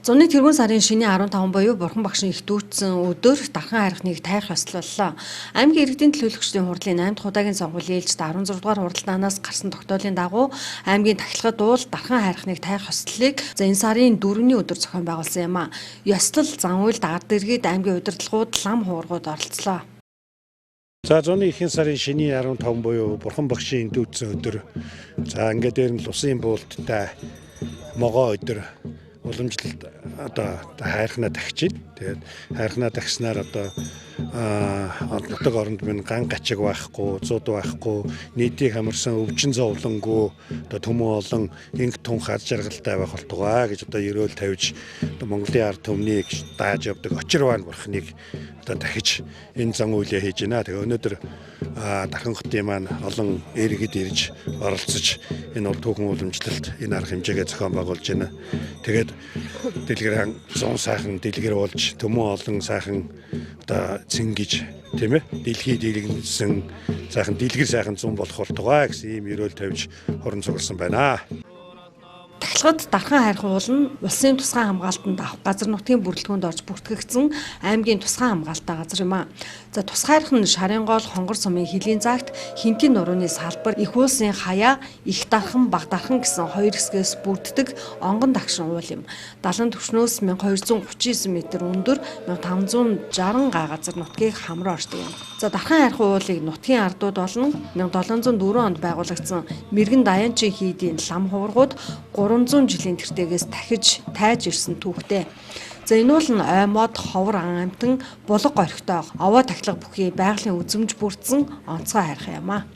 Зуны тэргуун сарын шинийн 15 буюу Бурхан багшийн их дүүцсэн өдөр дархан хайрхныг тайх ёслоллоо. Аймгийн иргэдийн төлөөлөгчдийн хурлын 8 дахь удаагийн сонгуулийн ээлжид 16 дугаар хуралдаанаас гарсан тогтоолын дагуу аймгийн тахилгад дуул дархан хайрхныг тайх ёслолыг энэ сарын 4-ний өдөр зохион байгуулсан юм а. Ёслол, зан үйл, ард иргэд, аймгийн удирдлагууд, лам хуургууд оролцлоо. За зуны ихэнх сарын шинийн 15 буюу Бурхан багшийн дүүцсэн өдөр. За ингээд дээр нь усын буулттай могоо өдөр уламжлалт хайрхнаа тахиж байна. Тэгээд хайрхнаа тахиснаар нутаг оронд минь ган гачиг байхгүй, зуд байхгүй, нийтийг хамарсан өвчин зовлонгүй төмөн олон инг тун хар жаргалтай байх болтугай гэж ерөөл тавьж Монголын ард түмнийг дааж явдаг очир баан бурхныг дахиж энэ зан үйлээ хийж байна. Тэгээ өнөөдөр дархан хотын маань олон иргэд ирж оролцож энэ бол түүхэн уламжлалт энэ арга хэмжээгээ зохион байгуулж байна. Тэгээд дэлгэр 100 сайхан дэлгэр болж төмөн олон сайхан цэнгэж тийм ээ дэлхийд иргэнсэн сайхан дэлгэр сайхан зүүн болох болтугай гэсэн ийм ерөөл тавьж хорон цугласан байна. Тахилгад дархан хайрхан уул нь улсын тусгай хамгаалтанд авах газар нутгийн бүрэлдэхүүнд орж бүртгэгдсэн аймгийн тусгай хамгаалалттай газар юм а. За тусгай хайрхан шарын гол хонгор сумын хилийн загт хинтийн нурууны салбар, их уулсын хаяа, их дархан, баг дархан гэсэн хоёр хэсгээс бүрддэг онгон дагшин уул юм. Далайн түвшнөөс 1239 м өндөр 1560 га газар нутгийг хамраа оршдог юм. За дархан хайрхан уулыг нутгийн ардууд болон 1704 онд байгуулагдсан мэрэгэн Даянчин хийдийн лам хуургууд 300 жилийн тэртегээс дахиж тайж ирсэн түүхтэй. За энэ бол оймоод ховор ан амтан булга горхтой овоо тахилга бүхий байгалийн үзэмж бүрдсэн онцгой хайрхан юм а.